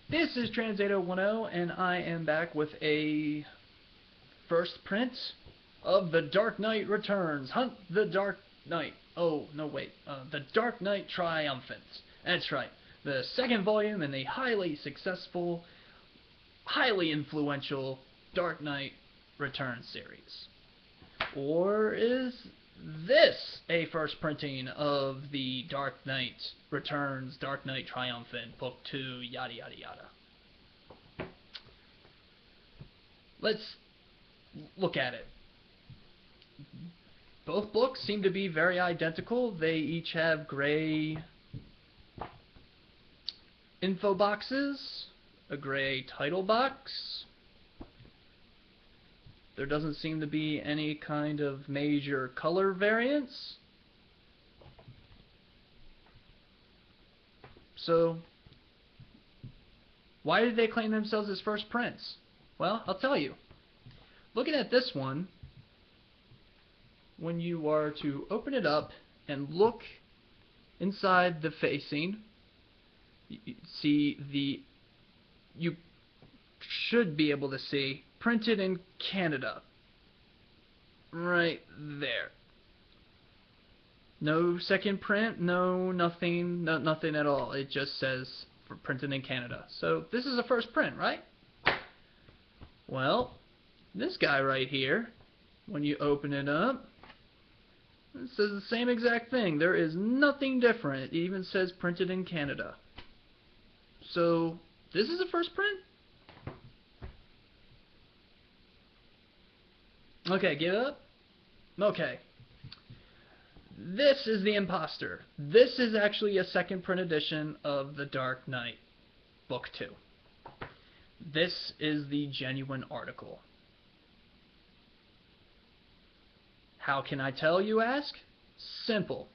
This is Trans8010, and I am back with a first print of The Dark Knight Returns. Hunt the Dark Knight. Oh, no, wait. The Dark Knight Triumphant. That's right. The second volume in the highly successful, highly influential Dark Knight Returns series. Or is this a first printing of the Dark Knight Returns, Dark Knight Triumphant, Book 2, yada yada yada? Let's look at it. Both books seem to be very identical. They each have gray info boxes, a gray title box. There doesn't seem to be any kind of major color variance. So, why did they claim themselves as first prints? Well, I'll tell you. Looking at this one, when you are to open it up and look inside the facing, you should be able to see printed in Canada. Right there. No second print, nothing at all. It just says for printed in Canada. So this is a first print, right? Well, this guy right here, when you open it up, it says the same exact thing. There is nothing different. It even says printed in Canada. So this is a first print? Okay, give up? Okay. This is the imposter. This is actually a second print edition of The Dark Knight, Book 2. This is the genuine article. How can I tell, you ask? Simple.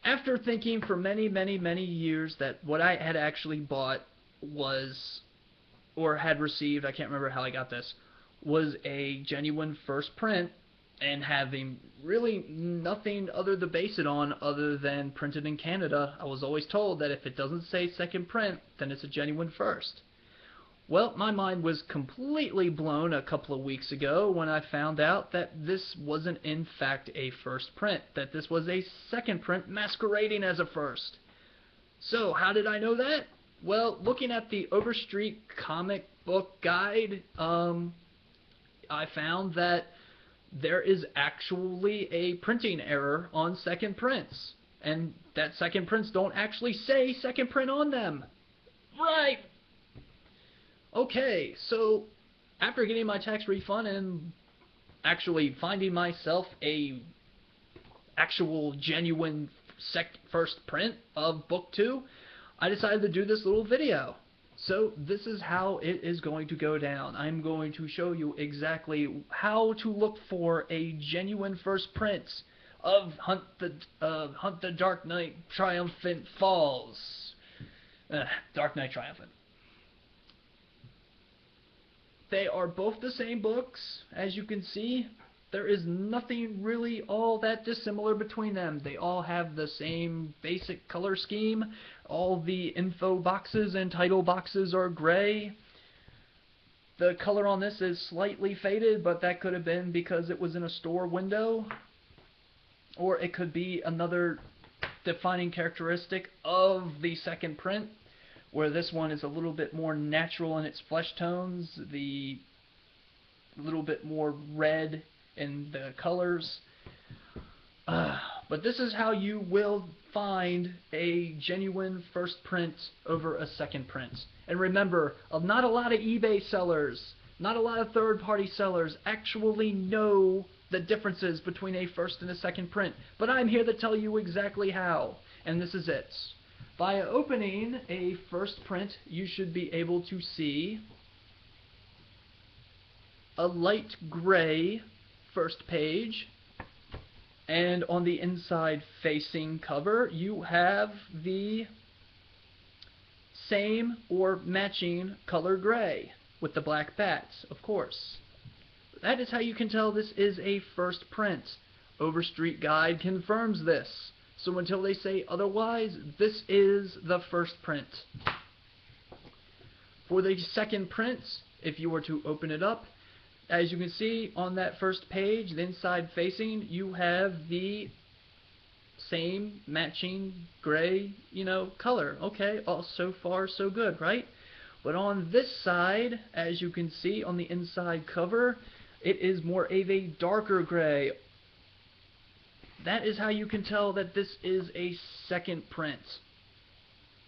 After thinking for many, many, many years that what I had actually bought was, or had received, I can't remember how I got this, was a genuine first print, and having really nothing other to base it on other than printed in Canada, I was always told that if it doesn't say second print, then it's a genuine first. Well, my mind was completely blown a couple of weeks ago when I found out that this wasn't in fact a first print, that this was a second print masquerading as a first. So, how did I know that? Well, looking at the Overstreet comic book guide, I found that there is actually a printing error on second prints, and that second prints don't actually say second print on them. Right! Okay, so after getting my tax refund and actually finding myself a actual genuine first print of Book 2, I decided to do this little video. So this is how it is going to go down. I'm going to show you exactly how to look for a genuine first print of Hunt the Dark Knight Triumphant Falls. Dark Knight Triumphant. They are both the same books, as you can see. There is nothing really all that dissimilar between them. They all have the same basic color scheme. All the info boxes and title boxes are gray. The color on this is slightly faded, but that could have been because it was in a store window. Or it could be another defining characteristic of the second print, where this one is a little bit more natural in its flesh tones, the little bit more red in the colors. But this is how you will find a genuine first print over a second print. And remember, not a lot of eBay sellers, not a lot of third-party sellers actually know the differences between a first and a second print. But I'm here to tell you exactly how. And this is it. By opening a first print, you should be able to see a light gray first page, and on the inside facing cover you have the same or matching color gray with the black bats, of course. That is how you can tell this is a first print. Overstreet Guide confirms this. So until they say otherwise, this is the first print. For the second print, if you were to open it up, as you can see on that first page, the inside facing, you have the same matching gray, color. Okay, all so far so good, right? But on this side, as you can see on the inside cover, it is more of a darker gray. That is how you can tell that this is a second print.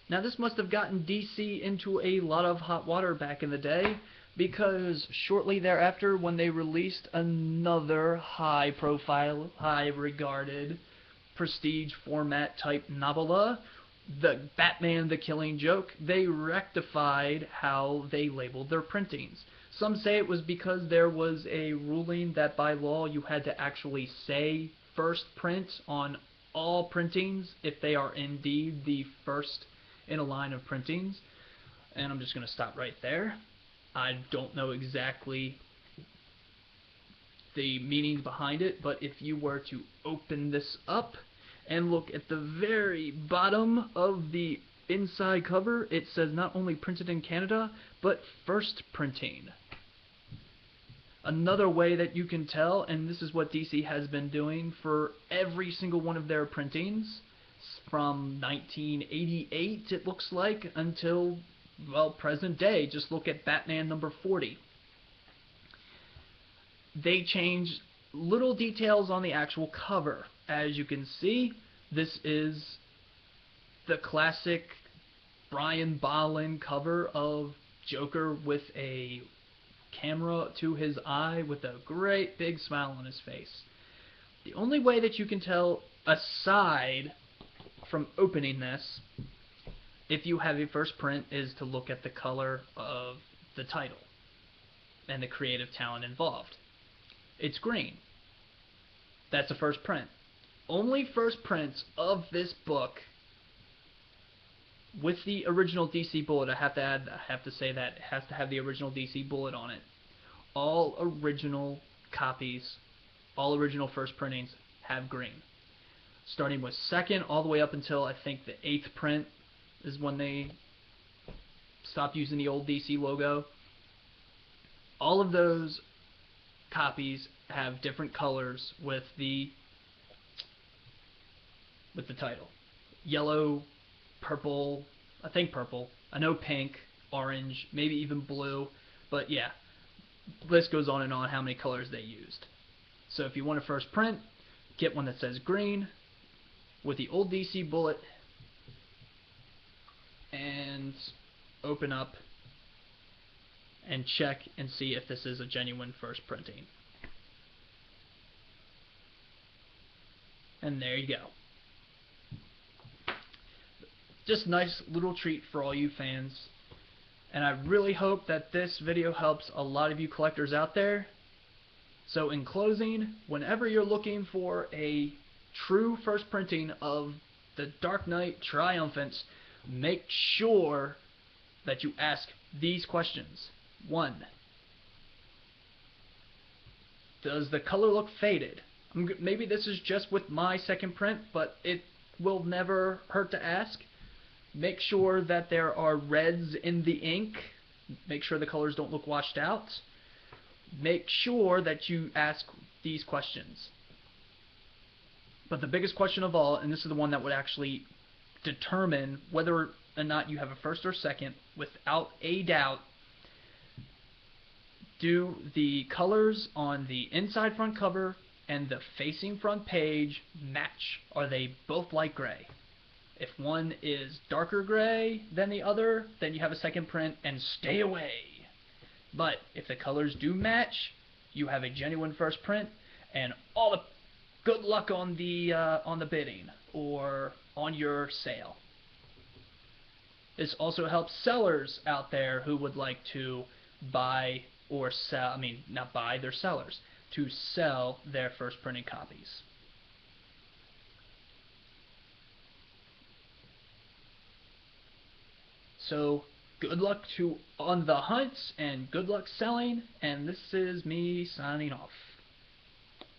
Now this must have gotten DC into a lot of hot water back in the day, because shortly thereafter, when they released another high-profile, high-regarded, prestige format type novella, the Batman the Killing Joke, they rectified how they labeled their printings. Some say it was because there was a ruling that by law you had to actually say first print on all printings if they are indeed the first in a line of printings. And I'm just going to stop right there. I don't know exactly the meanings behind it, but if you were to open this up and look at the very bottom of the inside cover, it says not only printed in Canada, but first printing. Another way that you can tell, and this is what DC has been doing for every single one of their printings, from 1988 it looks like, until, well, present day. Just look at Batman number 40. They changed little details on the actual cover. As you can see, this is the classic Brian Balin cover of Joker with a camera to his eye with a great big smile on his face. The only way that you can tell, aside from opening this, if you have a first print, is to look at the color of the title and the creative talent involved. It's green. That's a first print. Only first prints of this book with the original DC bullet. I have to say that it has to have the original DC bullet on it. All original copies, all original first printings have green. Starting with second all the way up until I think the 8th print is when they stopped using the old DC logo. All of those copies have different colors with the title. Yellow, purple, I think purple, I know pink, orange, maybe even blue, but yeah, list goes on and on how many colors they used. So if you want a first print, get one that says green with the old DC bullet, and open up and check and see if this is a genuine first printing. And there you go. Just a nice little treat for all you fans. And I really hope that this video helps a lot of you collectors out there. So in closing, whenever you're looking for a true first printing of the Dark Knight Triumphant, make sure that you ask these questions. 1. Does the color look faded? Maybe this is just with my second print, but it will never hurt to ask. Make sure that there are reds in the ink. Make sure the colors don't look washed out. Make sure that you ask these questions. But the biggest question of all, and this is the one that would actually determine whether or not you have a first or second, without a doubt, do the colors on the inside front cover and the facing front page match? Are they both light gray? If one is darker gray than the other, then you have a second print and stay away. But if the colors do match, you have a genuine first print, and all the good luck on the bidding or on your sale. This also helps sellers out there who would like to buy or sell, I mean, not buy, they're sellers, to sell their first printing copies. So, good luck on the hunts, and good luck selling, and this is me signing off.